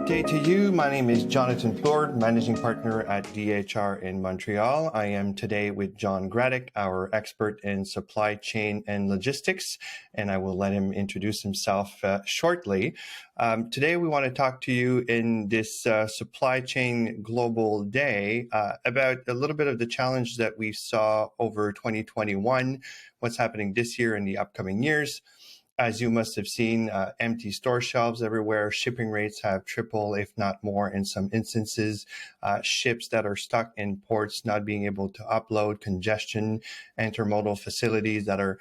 day to you. My name is Jonathan Plourde, Managing Partner at DHR in Montreal. I am today with John Gradek, our expert in supply chain and logistics, and I will let him introduce himself shortly. Today, we want to talk to you in this Supply Chain Global Day about a little bit of the challenge that we saw over 2021, what's happening this year and the upcoming years. As you must have seen, empty store shelves everywhere. Shipping rates have tripled, if not more, in some instances. Ships that are stuck in ports not being able to upload, congestion, intermodal facilities that are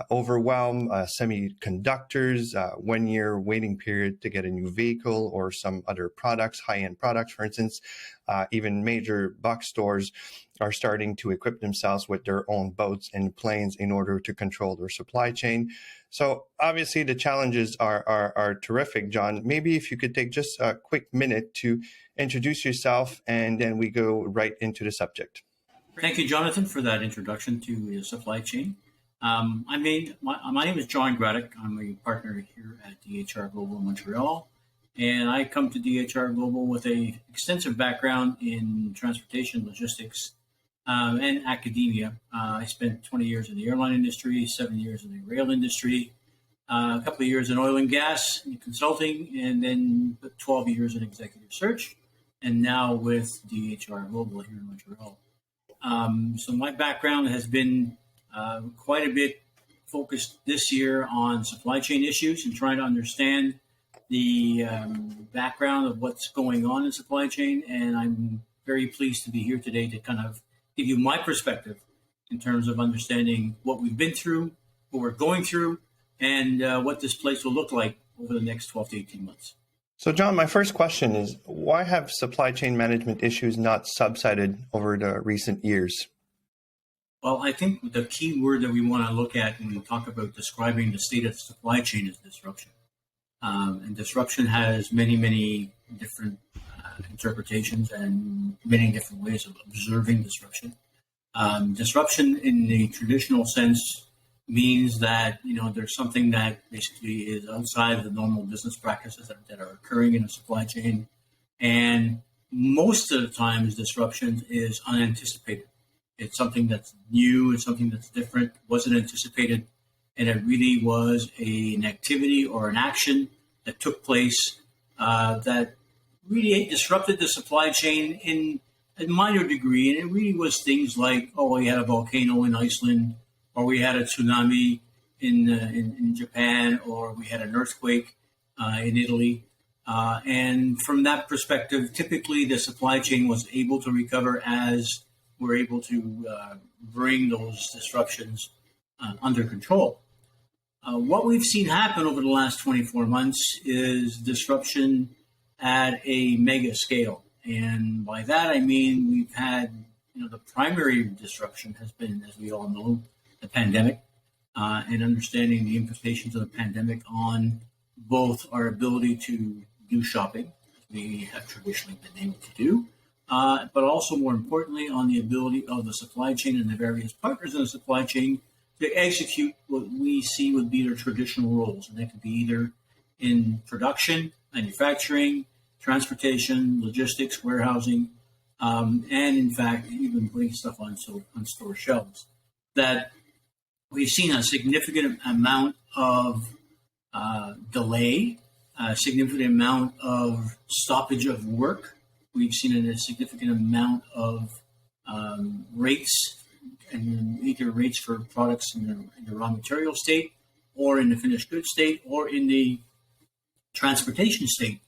overwhelmed, semiconductors, 1 year waiting period to get a new vehicle or some other products, high-end products, for instance. Even major box stores are starting to equip themselves with their own boats and planes in order to control their supply chain. So obviously the challenges are terrific, John. Maybe if you could take just a quick minute to introduce yourself, and then we go right into the subject. Thank you, Jonathan, for that introduction to the supply chain. My name is John Gradek. I'm a partner here at DHR Global Montreal, and I come to DHR Global with an extensive background in transportation, logistics, and academia. I spent 20 years in the airline industry, 7 years in the rail industry, a couple of years in oil and gas and consulting, and then 12 years in executive search, and now with DHR Global here in Montreal. So my background has been quite a bit focused this year on supply chain issues and trying to understand the background of what's going on in supply chain. And I'm very pleased to be here today to kind of give you my perspective in terms of understanding what we've been through, what we're going through, and what this place will look like over the next 12 to 18 months. So, John, my first question is, why have supply chain management issues not subsided over the recent years? Well, I think the key word that we want to look at when we talk about describing the state of the supply chain is disruption. And disruption has many, many different interpretations and many different ways of observing disruption. Disruption in the traditional sense means that, there's something that basically is outside of the normal business practices that are occurring in a supply chain. And most of the times, disruption is unanticipated. It's something that's new, it's something that's different, wasn't anticipated, and it really was an activity or an action that took place that really disrupted the supply chain in a minor degree. And it really was things like, we had a volcano in Iceland, or we had a tsunami in Japan, or we had an earthquake in Italy. And from that perspective, typically the supply chain was able to recover as we're able to bring those disruptions under control. What we've seen happen over the last 24 months is disruption at a mega scale. And by that, I mean, we've had, the primary disruption has been, as we all know, the pandemic, and understanding the implications of the pandemic on both our ability to do shopping, as we have traditionally been able to do, but also more importantly on the ability of the supply chain and the various partners in the supply chain to execute what we see would be their traditional roles. And that could be either in production, manufacturing, transportation, logistics, warehousing, and in fact, even putting stuff on store shelves. That we've seen a significant amount of delay, a significant amount of stoppage of work. We've seen a significant amount of rates, and either rates for products in the raw material state, or in the finished goods state, or in the transportation state,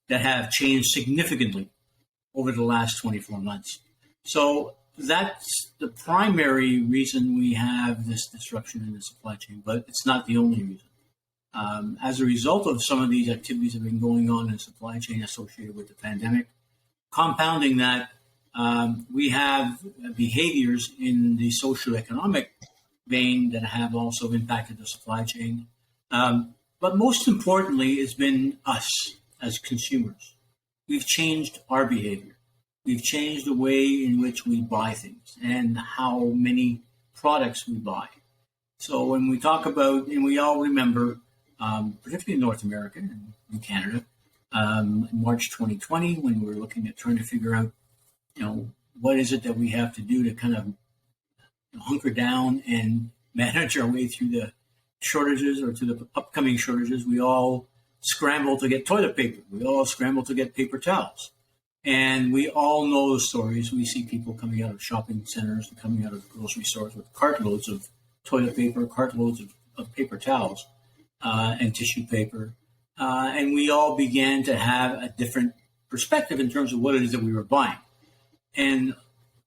that have changed significantly over the last 24 months. So that's the primary reason we have this disruption in the supply chain, but it's not the only reason. As a result of some of these activities that have been going on in the supply chain associated with the pandemic, compounding that, we have behaviors in the socioeconomic vein that have also impacted the supply chain. But most importantly, it's been us as consumers. We've changed our behavior. We've changed the way in which we buy things and how many products we buy. So when we talk about, and we all remember, particularly in North America and in Canada, in March 2020, when we were looking at trying to figure out, what is it that we have to do to kind of hunker down and manage our way through the shortages or to the upcoming shortages. We all scrambled to get toilet paper. We all scrambled to get paper towels. And we all know those stories. We see people coming out of shopping centers and coming out of grocery stores with cartloads of toilet paper, cartloads of paper towels and tissue paper. And we all began to have a different perspective in terms of what it is that we were buying. And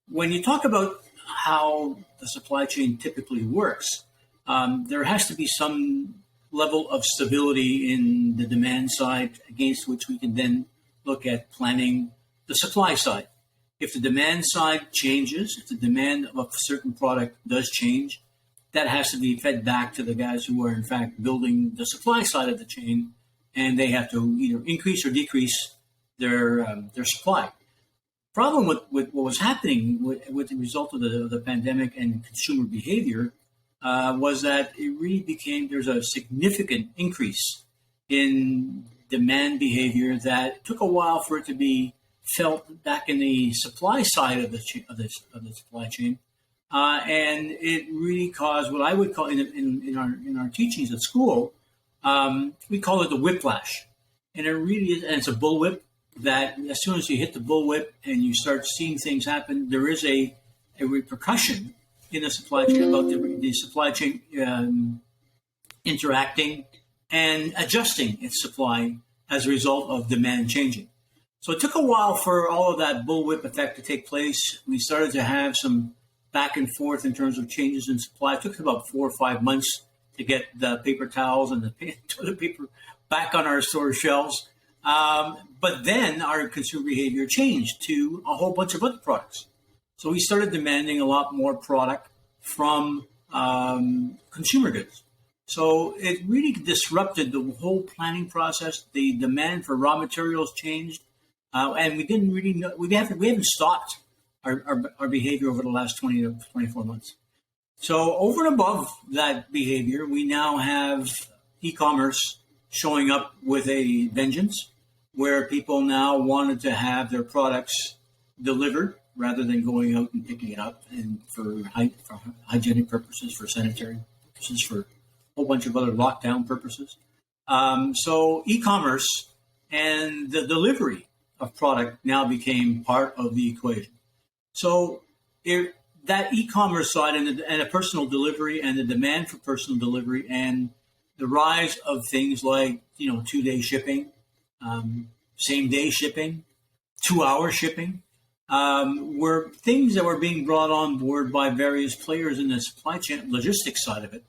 when you talk about how the supply chain typically works, there has to be some level of stability in the demand side against which we can then look at planning the supply side. If the demand side changes, if the demand of a certain product does change, that has to be fed back to the guys who are in fact building the supply side of the chain, and they have to either increase or decrease their supply. Problem with what was happening with the result of the pandemic and consumer behavior was that it really became, there's a significant increase in demand behavior that took a while for it to be felt back in the supply side of the supply chain, and it really caused what I would call in our teachings at school, we call it the whiplash, and it really is, and it's a bullwhip. That as soon as you hit the bullwhip and you start seeing things happen, there is a repercussion in the supply chain about the supply chain interacting and adjusting its supply as a result of demand changing. So it took a while for all of that bullwhip effect to take place. We started to have some back and forth in terms of changes in supply. It took about 4 or 5 months to get the paper towels and the toilet paper back on our store shelves. But then our consumer behavior changed to a whole bunch of other products. So we started demanding a lot more product from consumer goods. So it really disrupted the whole planning process. The demand for raw materials changed, and we didn't really know. We haven't stopped our behavior over the last 20 to 24 months. So over and above that behavior, we now have e-commerce showing up with a vengeance, where people now wanted to have their products delivered rather than going out and picking it up, and for hygienic purposes, for sanitary purposes, for a whole bunch of other lockdown purposes. So e-commerce and the delivery of product now became part of the equation. So that e-commerce side and a personal delivery and the demand for personal delivery and the rise of things like 2-day shipping, same-day shipping, 2-hour shipping, were things that were being brought on board by various players in the supply chain logistics side of it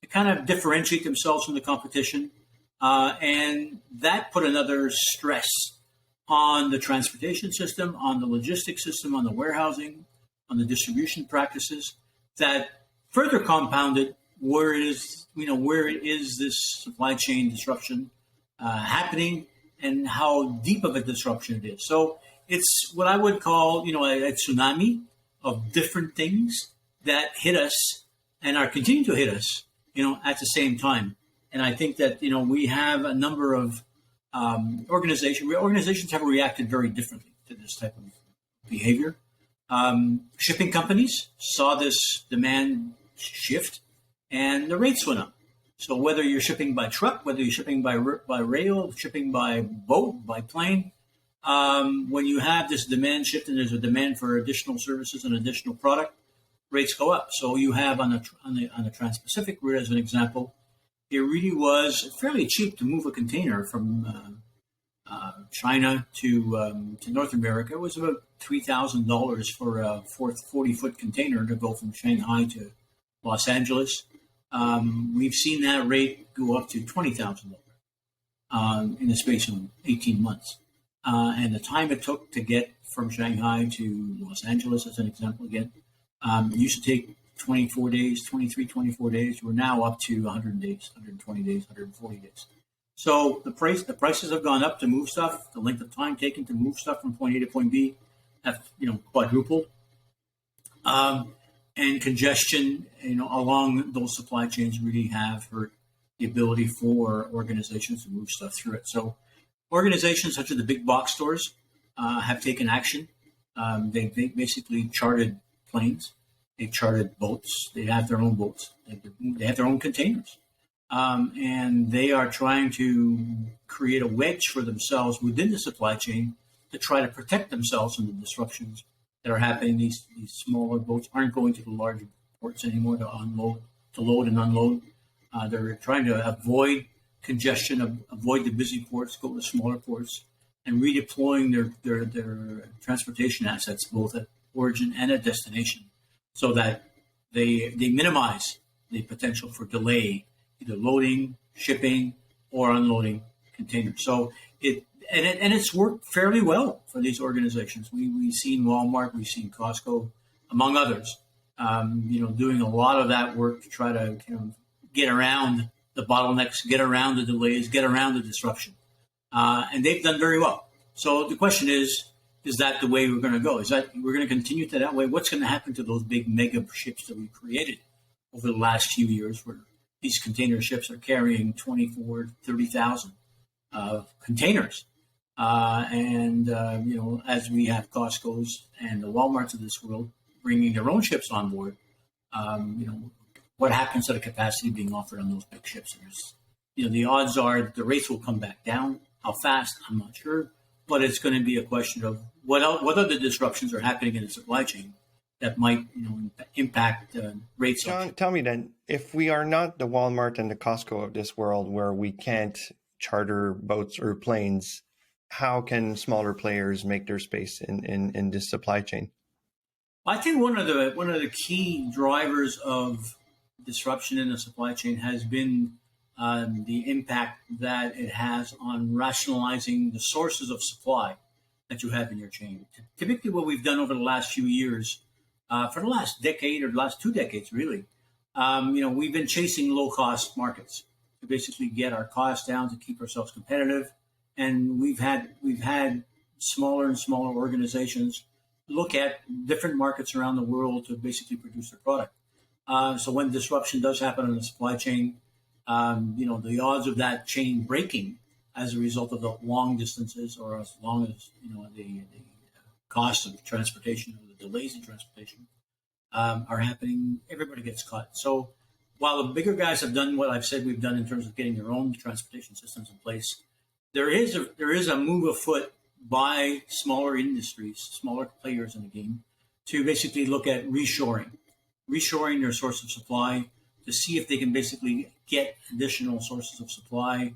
to kind of differentiate themselves from the competition. And that put another stress on the transportation system, on the logistics system, on the warehousing, on the distribution practices that further compounded where it is this supply chain disruption happening and how deep of a disruption it is. So it's what I would call, a tsunami of different things that hit us and are continuing to hit us, at the same time. And I think that, we have a number of organizations have reacted very differently to this type of behavior. Shipping companies saw this demand shift and the rates went up. So whether you're shipping by truck, whether you're shipping by rail, shipping by boat, by plane, when you have this demand shift and there's a demand for additional services and additional product, rates go up. So you have on the Trans-Pacific route, as an example, it really was fairly cheap to move a container from China to North America. It was about $3,000 for a 40-foot container to go from Shanghai to Los Angeles. We've seen that rate go up to $20,000 in the space of 18 months. And the time it took to get from Shanghai to Los Angeles, as an example again, it used to take 24 days. We're now up to 100 days, 120 days, 140 days. So the prices have gone up to move stuff. The length of time taken to move stuff from point A to point B have quadrupled. And congestion, along those supply chains really have hurt the ability for organizations to move stuff through it. So Organizations such as the big box stores have taken action. They basically chartered planes. They've chartered boats. They have their own boats. They have their own containers. And they are trying to create a wedge for themselves within the supply chain to try to protect themselves from the disruptions that are happening. These smaller boats aren't going to the larger ports anymore to load and unload. They're trying to avoid congestion, avoid the busy ports, go to smaller ports, and redeploying their transportation assets both at origin and at destination, so that they minimize the potential for delay, either loading, shipping, or unloading containers. So it's worked fairly well for these organizations. We've seen Walmart, we've seen Costco, among others, doing a lot of that work to try to get around the bottlenecks, get around the delays, get around the disruption. And they've done very well. So the question is that the way we're going to go? Is that we're going to continue to that way? What's going to happen to those big mega ships that we created over the last few years, where these container ships are carrying 24, 30,000 containers? As we have Costco's and the Walmarts of this world bringing their own ships on board, what happens to the capacity being offered on those big ships? The odds are that the rates will come back down. How fast? I'm not sure. But it's going to be a question of what other disruptions are happening in the supply chain that might impact rates. John, tell me then, if we are not the Walmart and the Costco of this world where we can't charter boats or planes, how can smaller players make their space in this supply chain? I think one of the key drivers of disruption in the supply chain has been the impact that it has on rationalizing the sources of supply that you have in your chain. Typically, what we've done over the last few years, for the last decade or the last 2 decades, really, we've been chasing low-cost markets to basically get our costs down to keep ourselves competitive. And we've had smaller and smaller organizations look at different markets around the world to basically produce their product. So when disruption does happen in the supply chain, the odds of that chain breaking as a result of the long distances, or as long as the cost of transportation or the delays in transportation are happening, everybody gets caught. So while the bigger guys have done what I've said we've done in terms of getting their own transportation systems in place, there is a move afoot by smaller industries, smaller players in the game, to basically look at reshoring their source of supply, to see if they can basically get additional sources of supply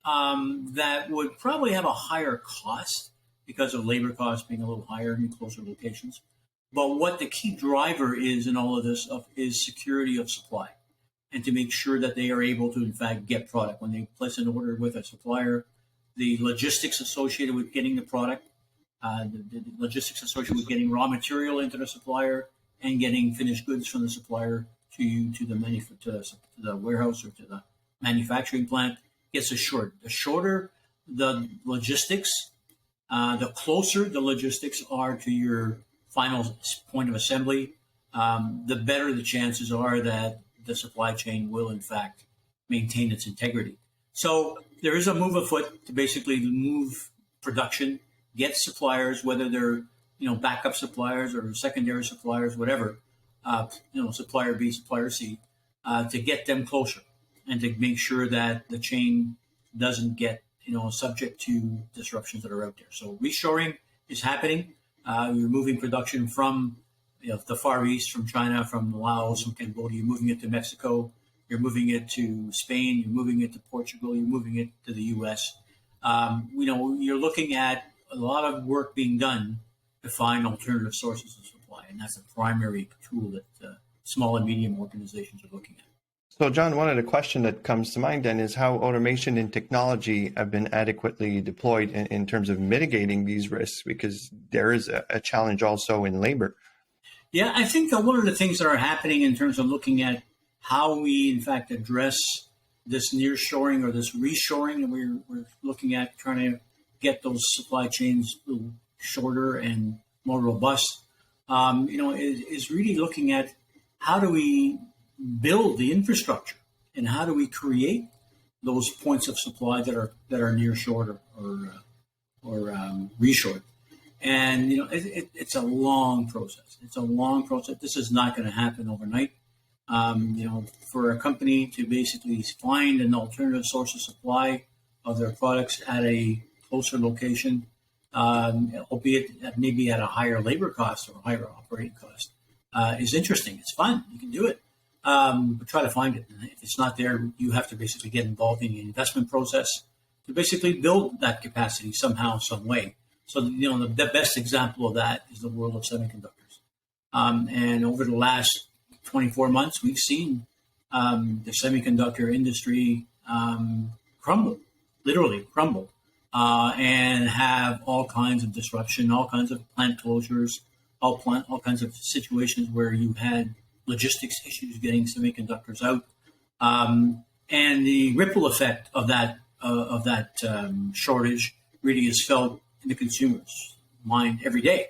that would probably have a higher cost because of labor costs being a little higher in closer locations. But what the key driver is in all of this is security of supply, and to make sure that they are able to, in fact, get product. When they place an order with a supplier, the logistics associated with getting the product, the logistics associated with getting raw material into the supplier and getting finished goods from the supplier to the warehouse or to the manufacturing plant gets assured. The shorter the logistics, the closer the logistics are to your final point of assembly, the better the chances are that the supply chain will, in fact, maintain its integrity. So there is a move afoot to basically move production, get suppliers, whether they're backup suppliers or secondary suppliers, whatever, supplier B, supplier C, to get them closer and to make sure that the chain doesn't get subject to disruptions that are out there. So reshoring is happening. You're moving production from the Far East, from China, from Laos, from Cambodia. You're moving it to Mexico. You're moving it to Spain. You're moving it to Portugal. You're moving it to the U.S. You're looking at a lot of work being done to find alternative sources of supply, and that's a primary tool that small and medium organizations are looking at. So, John, one of the questions that comes to mind then is how automation and technology have been adequately deployed in terms of mitigating these risks, because there is a challenge also in labor. Yeah, I think that one of the things that are happening in terms of looking at how we, in fact, address this nearshoring or this reshoring, and we're looking at trying to get those supply chains a little shorter and more robust, is really looking at how do we build the infrastructure and how do we create those points of supply that are near short or reshored. And it's a long process. It's a long process. This is not going to happen overnight. For a company to basically find an alternative source of supply of their products at a closer location, albeit maybe at a higher labor cost or higher operating cost, is interesting. It's fun. You can do it. But try to find it. And if it's not there, you have to basically get involved in the investment process to basically build that capacity somehow, some way. So, the best example of that is the world of semiconductors. And over the last 24 months, we've seen the semiconductor industry literally crumble, and have all kinds of disruption, all kinds of plant closures, all kinds of situations where you had logistics issues getting semiconductors out, and the ripple effect of that shortage really is felt in the consumer's mind every day.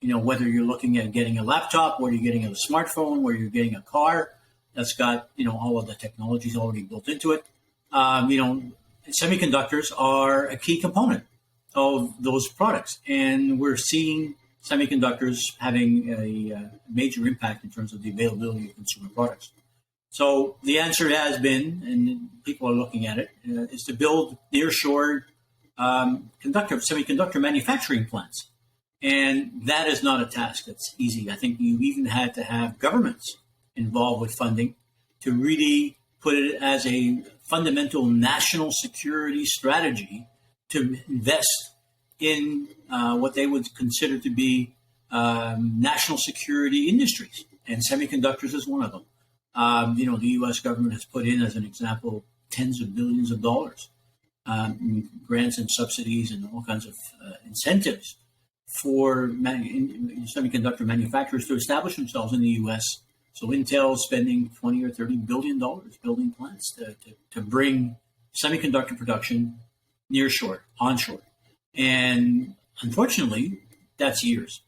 Whether you're looking at getting a laptop, whether you're getting a smartphone, whether you're getting a car that's got all of the technologies already built into it. Semiconductors are a key component of those products, and we're seeing semiconductors having a major impact in terms of the availability of consumer products. So the answer has been, and people are looking at it, is to build nearshore semiconductor manufacturing plants. And that is not a task that's easy. I think you even had to have governments involved with funding to really put it as a fundamental national security strategy to invest in what they would consider to be national security industries, and semiconductors is one of them. The U.S. government has put in, as an example, tens of billions of dollars, grants and subsidies and all kinds of incentives for semiconductor manufacturers to establish themselves in the U.S. So Intel is spending $20 or $30 billion building plants to bring semiconductor production nearshore, onshore. And unfortunately, that's years.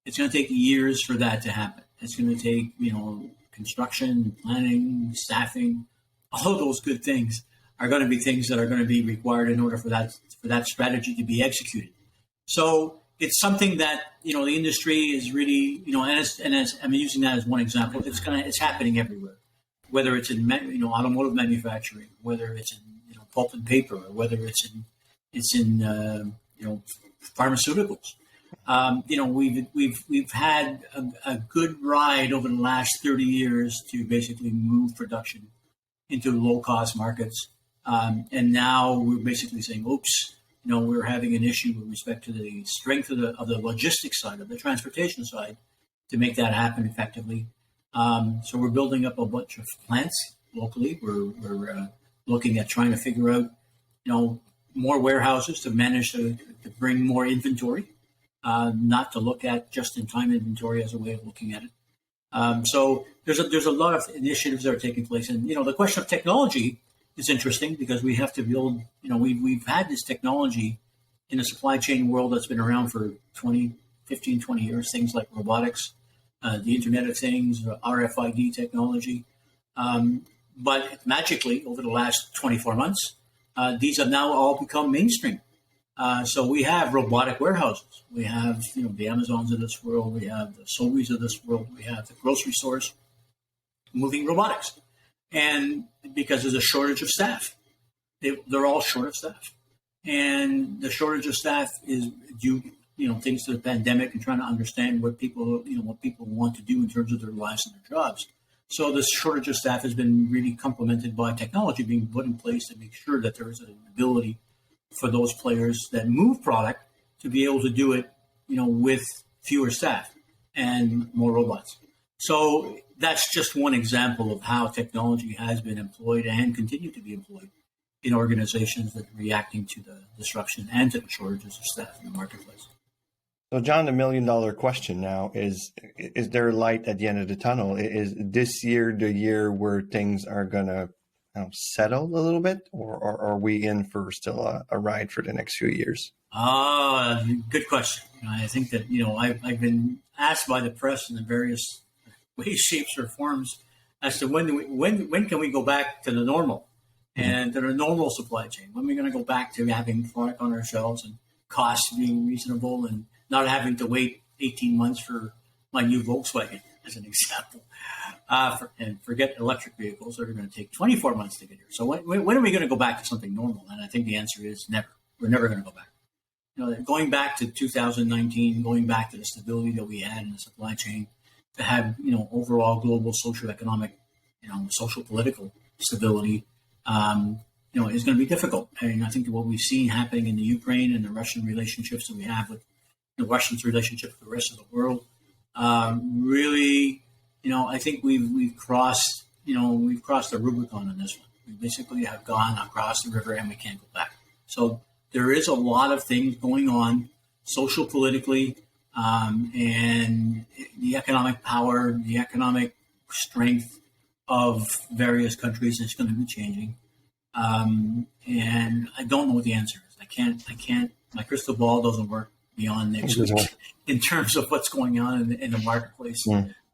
It's going to take years for that to happen. It's going to take, construction, planning, staffing, all of those good things are going to be things that are going to be required in order for that strategy to be executed. So it's something that, the industry is really, and as I'm using that as one example, it's happening everywhere, whether it's in, automotive manufacturing, whether it's in, pulp and paper, or whether it's in pharmaceuticals. We've had a good ride over the last 30 years to basically move production into low-cost markets, and now we're basically saying, "Oops, we're having an issue with respect to the strength of the logistics side, of the transportation side, to make that happen effectively." So we're building up a bunch of plants locally. We're looking at trying to figure out, more warehouses to manage to bring more inventory. Not to look at just-in-time inventory as a way of looking at it. So there's a lot of initiatives that are taking place, and the question of technology is interesting because we have to build. We've had this technology in the supply chain world that's been around for 20 years. Things like robotics, the Internet of Things, RFID technology, but magically over the last 24 months, these have now all become mainstream. So we have robotic warehouses. We have, the Amazons of this world. We have the Sobeys of this world. We have the grocery stores moving robotics. And because there's a shortage of staff, they're all short of staff. And the shortage of staff is due, thanks to the pandemic and trying to understand what people want to do in terms of their lives and their jobs. So the shortage of staff has been really complemented by technology being put in place to make sure that there is an ability for those players that move product to be able to do it, with fewer staff and more robots. So that's just one example of how technology has been employed and continue to be employed in organizations that are reacting to the disruption and to the shortages of staff in the marketplace. So, John, the $1,000,000 question now is there light at the end of the tunnel? Is this year the year where things are going to settle a little bit, or are we in for still a ride for the next few years? Good question. I think that, I've been asked by the press in the various ways, shapes, or forms as to when can we go back to the normal? and that are normal supply chain. When are we going to go back to having product on our shelves and costs being reasonable and not having to wait 18 months for my new Volkswagen, as an example? And forget electric vehicles that are going to take 24 months to get here. So when are we going to go back to something normal? And I think the answer is never. We're never going to go back. Going back to 2019, going back to the stability that we had in the supply chain, to have overall global socioeconomic, social political stability, is going to be difficult. And I think what we've seen happening in the Ukraine and the Russian relationships that we have with the Russians' relationship with the rest of the world, really, I think we've crossed the Rubicon on this one. We basically have gone across the river and we can't go back. So there is a lot of things going on, social, politically, and the economic power, the economic strength of various countries is going to be changing. And I don't know what the answer is. I can't, my crystal ball doesn't work beyond next week in terms of what's going on in the marketplace.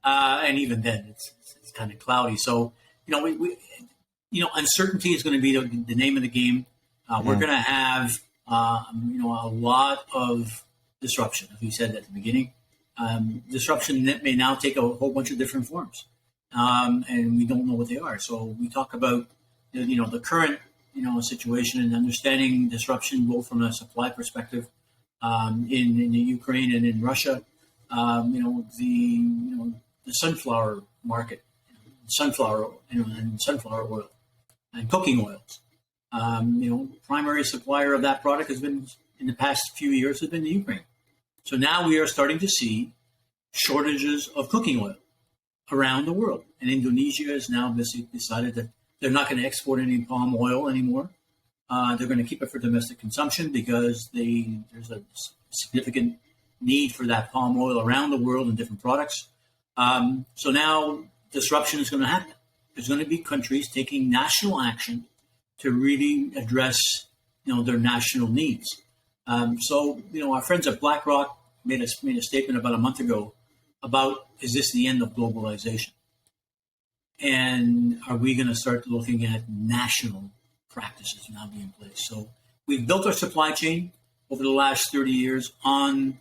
And even then it's kind of cloudy. So, uncertainty is going to be the name of the game. We're going to have, a lot of disruption, as we said at the beginning. Disruption that may now take a whole bunch of different forms. And we don't know what they are. So we talk about, the current, situation and understanding disruption, both from a supply perspective, in the Ukraine and in Russia, the sunflower market, sunflower, and sunflower oil and cooking oils. Primary supplier of that product has been, in the past few years, has been the Ukraine. So now we are starting to see shortages of cooking oil around the world. And Indonesia has now decided that they're not going to export any palm oil anymore. They're going to keep it for domestic consumption because there's a significant need for that palm oil around the world in different products. So now disruption is going to happen. There's going to be countries taking national action to really address, their national needs. So, our friends at BlackRock made a statement about a month ago about, is this the end of globalization? And are we going to start looking at national practices now being placed? So we've built our supply chain over the last 30 years on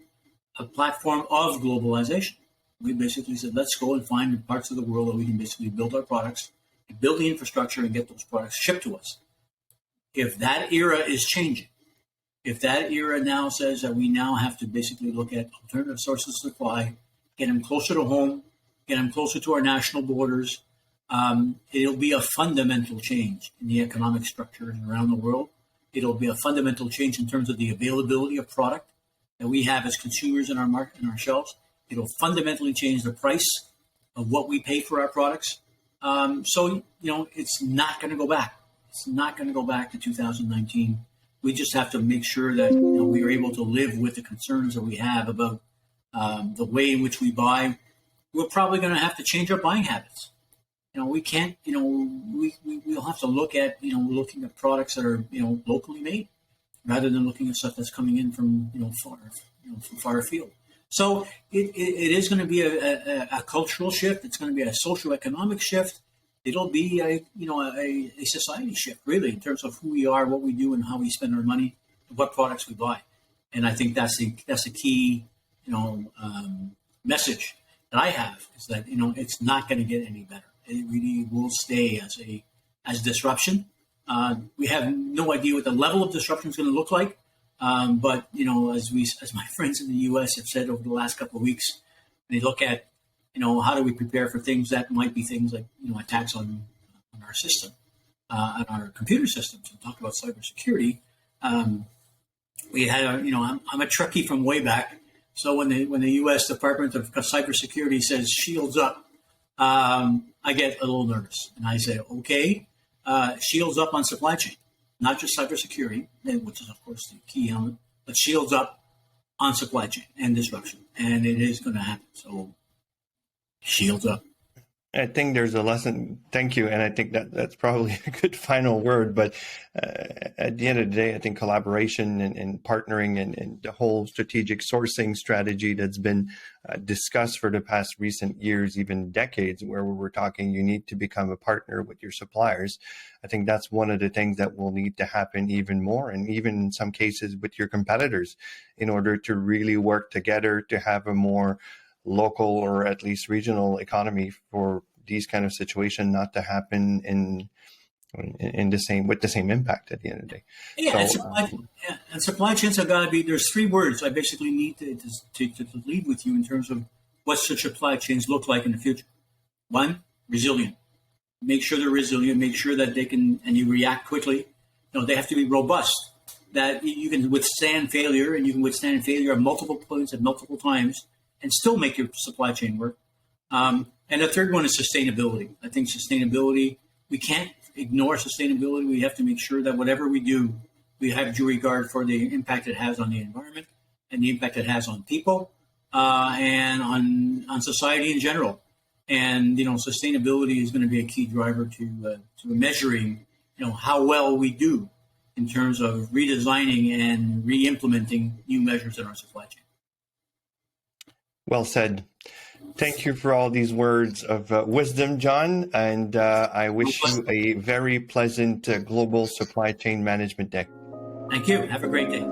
a platform of globalization. We basically said, let's go and find parts of the world that we can basically build our products, build the infrastructure, and get those products shipped to us. If that era is changing, if that era now says that we now have to basically look at alternative sources of supply, get them closer to home, get them closer to our national borders, it'll be a fundamental change in the economic structure around the world. It'll be a fundamental change in terms of the availability of product that we have as consumers in our market, in our shelves. It'll fundamentally change the price of what we pay for our products. So, it's not going to go back. It's not going to go back to 2019. We just have to make sure that we are able to live with the concerns that we have about the way in which we buy. We're probably going to have to change our buying habits. We can't. We'll have to look at looking at products that are locally made, rather than looking at stuff that's coming in from from far afield. So it is going to be a cultural shift. It's going to be a socioeconomic shift. It'll be a society shift, really, in terms of who we are, what we do, and how we spend our money, and what products we buy. And I think that's the key message that I have, is that it's not going to get any better. It really will stay as disruption. We have no idea what the level of disruption is going to look like. But as my friends in the U.S. have said over the last couple of weeks, they look at how do we prepare for things that might be things like attacks on our system, on our computer systems. And talk about cybersecurity. We had I'm a Trekkie from way back, so when the U.S. Department of Cybersecurity says shields up, I get a little nervous, and I say, okay, shields up on supply chain. Not just cybersecurity, which is, of course, the key element, but shields up on supply chain and disruption. And it is going to happen. So shields up. I think there's a lesson. Thank you. And I think that that's probably a good final word. But at the end of the day, I think collaboration and partnering and the whole strategic sourcing strategy that's been discussed for the past recent years, even decades, where we were talking, you need to become a partner with your suppliers. I think that's one of the things that will need to happen even more, and even in some cases with your competitors, in order to really work together to have a more local or at least regional economy for these kind of situation not to happen in the same with the same impact at the end of the day. Yeah, So and supply chains have got to be. There's three words I basically need to leave with you in terms of what such supply chains look like in the future. One, resilient. Make sure they're resilient. Make sure that they can and you react quickly. They have to be robust. That you can withstand failure, and you can withstand failure at multiple points at multiple times, and still make your supply chain work. And the third one is sustainability. I think sustainability, we can't ignore sustainability. We have to make sure that whatever we do, we have due regard for the impact it has on the environment and the impact it has on people and on society in general. And, sustainability is going to be a key driver to measuring, how well we do in terms of redesigning and re-implementing new measures in our supply chain. well said. Thank you for all these words of wisdom, John, and I wish you a very pleasant global supply chain management day. Thank you. Have a great day.